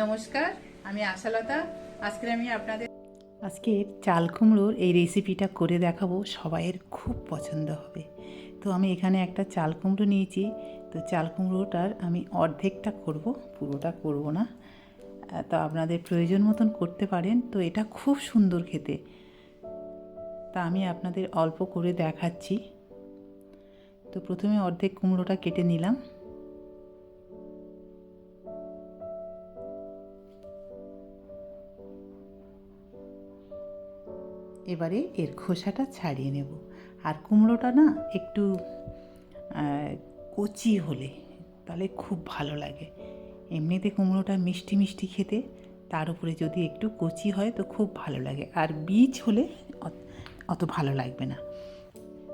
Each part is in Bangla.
নমস্কার, আমি আশালতা। আজকে চাল কুমড়োর এই রেসিপিটা করে দেখাবো, সবাইয়ের খুব পছন্দ হবে। তো আমি এখানে একটা চাল কুমড়ো নিয়েছি। তো চাল কুমড়োটার আমি অর্ধেকটা করব, পুরোটা করব না। তো আপনাদের প্রয়োজন মতন করতে পারেন। তো এটা খুব সুন্দর খেতে। তা আমি আপনাদের অল্প করে দেখাচ্ছি। তো প্রথমে অর্ধেক কুমড়োটা কেটে নিলাম। এবারে এর খোসাটা ছাড়িয়ে নেব। আর কুমড়োটা না একটু কচি হলে তাহলে খুব ভালো লাগে। এমনিতে কুমড়োটা মিষ্টি মিষ্টি খেতে, তার উপরে যদি একটু কচি হয় তো খুব ভালো লাগে। আর বীজ হলে অত ভালো লাগবে না।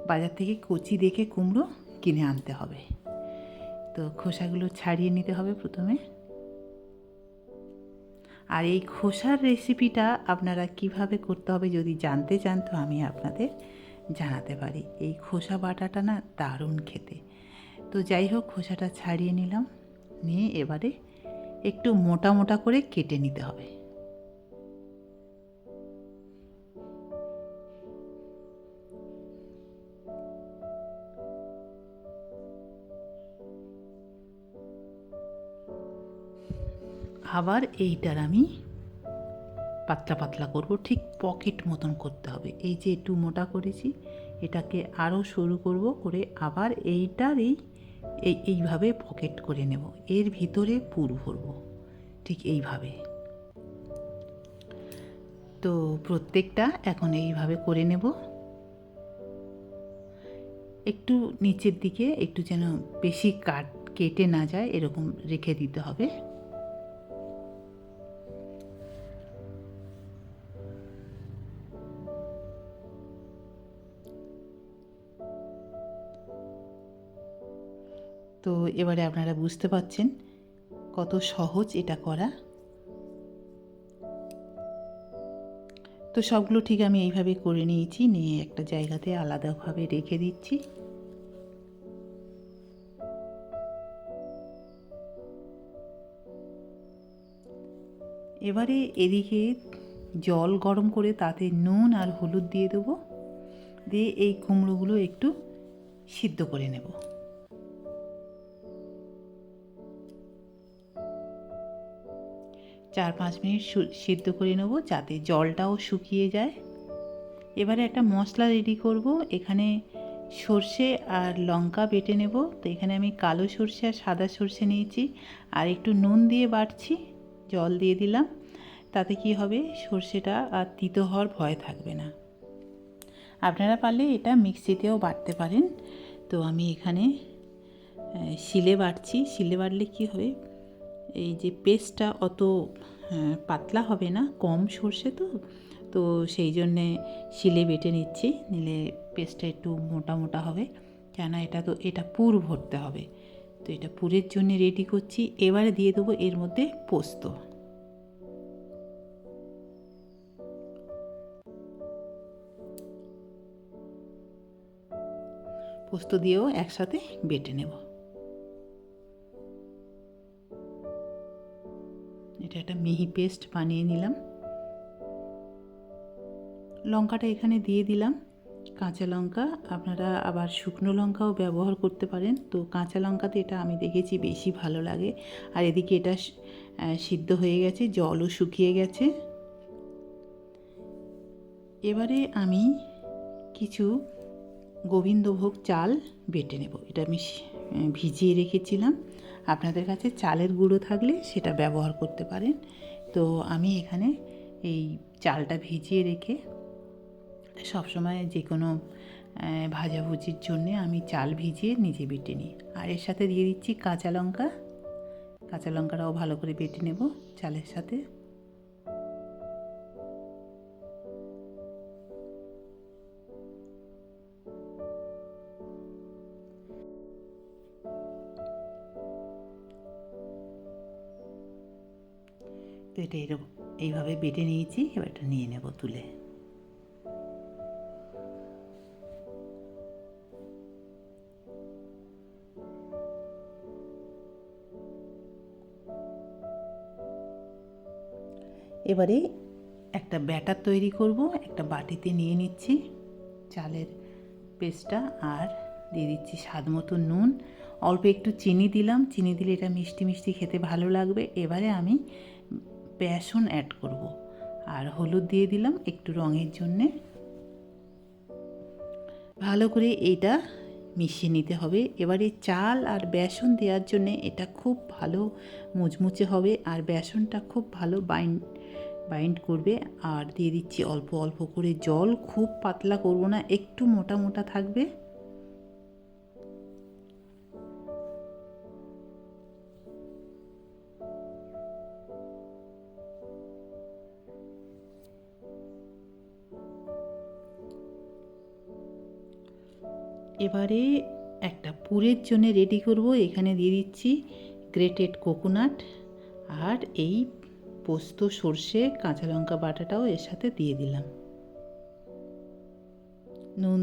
বাজার থেকে কচি দেখে কুমড়ো কিনে আনতে হবে। তো খোসাগুলো ছাড়িয়ে নিতে হবে প্রথমে। আর এই খোসার রেসিপিটা আপনারা কিভাবে করতে হবে যদি জানতে চান তো আমি আপনাদের জানাতে পারি। এই খোসা বাটাটা না দারুণ খেতে। তো যাই হোক, খোসাটা ছাড়িয়ে নিলাম, নিয়ে এবারে একটু মোটা মোটা করে কেটে নিতে হবে। আবার এইটার আমি পাতলা পাতলা করব, ঠিক পকেট মতন করতে হবে। এই যে একটু মোটা করেছি, এটাকে আরও সরু করব, করে আবার এইভাবে পকেট করে নেব। এর ভিতরে পুর ভরব ঠিক এইভাবে। তো প্রত্যেকটা এখন এইভাবে করে নেব। একটু নিচের দিকে একটু যেন বেশি কেটে না যায়, এরকম রেখে দিতে হবে। তো এবারে আপনারা বুঝতে পারছেন কত সহজ এটা করা। তো সবগুলো ঠিক আমি এইভাবে করে নিয়েছি, নিয়ে একটা জায়গাতে আলাদাভাবে রেখে দিচ্ছি। এবারে এদিকে জল গরম করে তাতে নুন আর হলুদ দিয়ে দেবো, দিয়ে এই কুমড়োগুলো একটু সিদ্ধ করে নেব। 4-5 মিনিট সিদ্ধ করে নেব যাতে জলটাও শুকিয়ে যায়। এবারে একটা মশলা রেডি করব। এখানে সর্ষে আর লঙ্কা বেটে নেব। তো এখানে আমি কালো সর্ষে আর সাদা সর্ষে নিয়েছি, আর একটু নুন দিয়ে বাটছি, জল দিয়ে দিলাম। তাতে কি হবে, সর্ষেটা আর তিতো হওয়ার ভয় থাকবে না। আপনারা পারলে এটা মিক্সিতেও বাটতে পারেন। তো আমি এখানে শিলে বাটছি। শিলে বাটলে কি হবে, এই যে পেস্টটা অত পাতলা হবে না, কম সর্ষে তো তো সেই জন্যে শিলে বেটে নিচ্ছি, নিলে পেস্টটা একটু মোটা মোটা হবে। কেন এটা পুর ভরতে হবে। তো এটা পুরের জন্য রেডি করছি। এবারে দিয়ে দেবো এর মধ্যে পোস্ত। পোস্ত দিয়েও একসাথে বেটে নেব। এটা একটা মিহি পেস্ট বানিয়ে নিলাম। লঙ্কাটা এখানে দিয়ে দিলাম, কাঁচা লঙ্কা। আপনারা আবার শুকনো লঙ্কাও ব্যবহার করতে পারেন। তো কাঁচা লঙ্কাতে এটা আমি দেখেছি বেশি ভালো লাগে। আর এদিকে এটা সিদ্ধ হয়ে গেছে, জলও শুকিয়ে গেছে। এবারে আমি কিছু গোবিন্দভোগ চাল বেটে নেব। এটা আমি ভিজিয়ে রেখেছিলাম। আপনাদের কাছে চালের গুঁড়ো থাকলে সেটা ব্যবহার করতে পারেন। তো আমি এখানে এই চালটা ভিজিয়ে রেখে, সবসময় যে কোনো ভাজাভুজির জন্যে আমি চাল ভিজিয়ে নিজে বেটে নিই। আর এর সাথে দিয়ে দিচ্ছি কাঁচা লঙ্কা। কাঁচা লঙ্কাটাও ভালো করে বেটে নেব চালের সাথে। তো এটা এইভাবে বেটে নিয়েছি। এবার এটা নিয়ে নেব তুলে। এবারে একটা ব্যাটার তৈরি করব। একটা বাটিতে নিয়ে নিচ্ছি চালের পেস্টটা, আর দিয়ে দিচ্ছি স্বাদ মতো নুন, অল্প একটু চিনি দিলাম। চিনি দিলে এটা মিষ্টি মিষ্টি খেতে ভালো লাগবে। এবারে আমি বেসন অ্যাড করব, আর হলুদ দিয়ে দিলাম একটু রঙের জন্যে। ভালো করে এইটা মিশিয়ে নিতে হবে। এবারে চাল আর বেসন দেওয়ার জন্যে এটা খুব ভালো মুচমুচে হবে, আর বেসনটা খুব ভালো বাইন্ড করবে। আর দিয়ে দিচ্ছি অল্প অল্প করে জল, খুব পাতলা করব না, একটু মোটা মোটা থাকবে। এবারে একটা পুরের জন্য রেডি করব। এখানে দিয়ে দিচ্ছি গ্রেটেড কোকোনাট, আর এই পোস্ত, সর্ষে, কাঁচা লঙ্কা বাটাটাও এর সাথে দিয়ে দিলাম। নুন,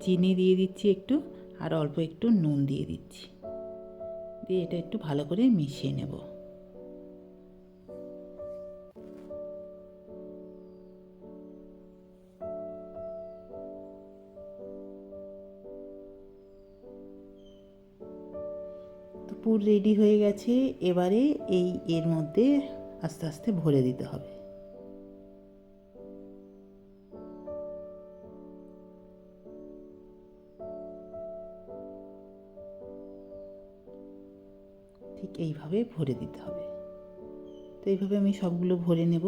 চিনি দিয়ে দিচ্ছি একটু, আর অল্প একটু নুন দিয়ে দিচ্ছি। দিয়ে এটা একটু ভালো করে মিশিয়ে নেব। তো পুর রেডি হয়ে গেছে। এবারে এর মধ্যে আস্তে আস্তে ভরে দিতে হবে। ঠিক এইভাবে ভরে দিতে হবে। তো এইভাবে আমি সবগুলো ভরে নেব।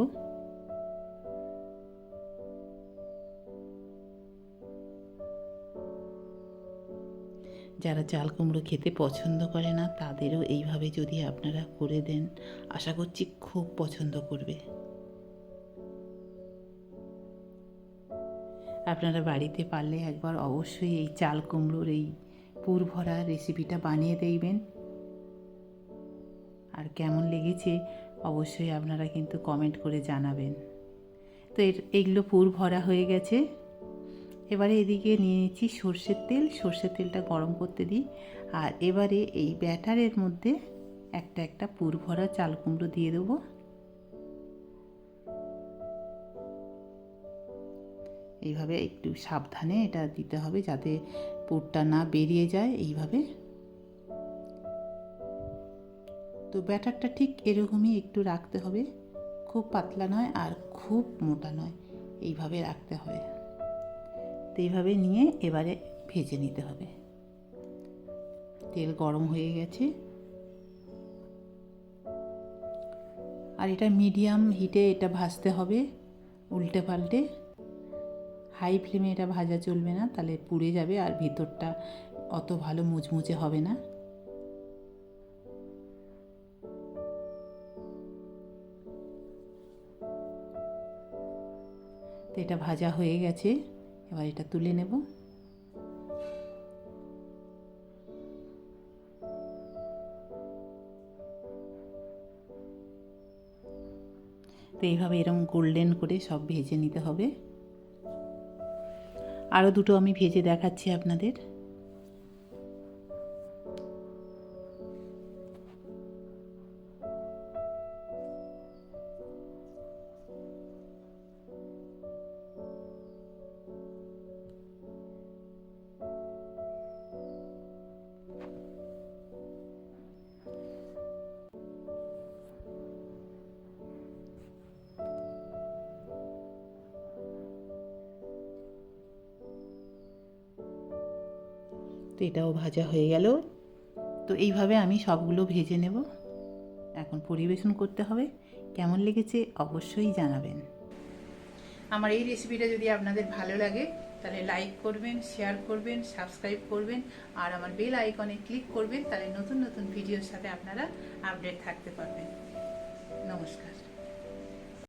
যারা চাল কুমড়ো খেতে পছন্দ করে না তাদেরও এইভাবে যদি আপনারা করে দেন, আশা করছি খুব পছন্দ করবে। আপনারা বাড়িতে পারলে একবার অবশ্যই এই চাল কুমড়োর এই পুর ভরা রেসিপিটা বানিয়ে দেখবেন, আর কেমন লেগেছে অবশ্যই আপনারা কিন্তু কমেন্ট করে জানাবেন। তো এইগুলো পুর ভরা হয়ে গেছে। এবারে এদিকে নিয়ে নিচ্ছি সর্ষের তেল। সর্ষের তেলটা গরম করতে দিই, আর এবারে এই ব্যাটারের মধ্যে একটা একটা পুর ভরা চাল কুমড়ো দিয়ে দেবো। এইভাবে একটু সাবধানে এটা দিতে হবে যাতে পুরটা না বেরিয়ে যায়। এইভাবে তো ব্যাটারটা ঠিক এরকমই একটু রাখতে হবে, খুব পাতলা নয় আর খুব মোটা নয়, এইভাবে রাখতে হবে। তো এইভাবে নিয়ে এবারে ভেজে নিতে হবে। তেল গরম হয়ে গেছে, আর এটা মিডিয়াম হিটে এটা ভাজতে হবে, উল্টে পাল্টে। হাই ফ্লেমে এটা ভাজা চলবে না, তাহলে পুড়ে যাবে আর ভিতরটা অত ভালো মুচমুচে হবে না। তো এটা ভাজা হয়ে গেছে, এবার এটা তুলে নেব। তো এইভাবে এরকম গোল্ডেন করে সব ভেজে নিতে হবে। আরও দুটো আমি ভেজে দেখাচ্ছি আপনাদের। তো এটাও ভাজা হয়ে গেল। তো এইভাবে আমি সবগুলো ভেজে নেব। এখন পরিবেশন করতে হবে। কেমন লেগেছে অবশ্যই জানাবেন। আমার এই রেসিপিটা যদি আপনাদের ভালো লাগে তাহলে লাইক করবেন, শেয়ার করবেন, সাবস্ক্রাইব করবেন, আর আমার বেল আইকনে ক্লিক করবেন, তাহলে নতুন নতুন ভিডিওর সাথে আপনারা আপডেট থাকতে পারবেন। নমস্কার।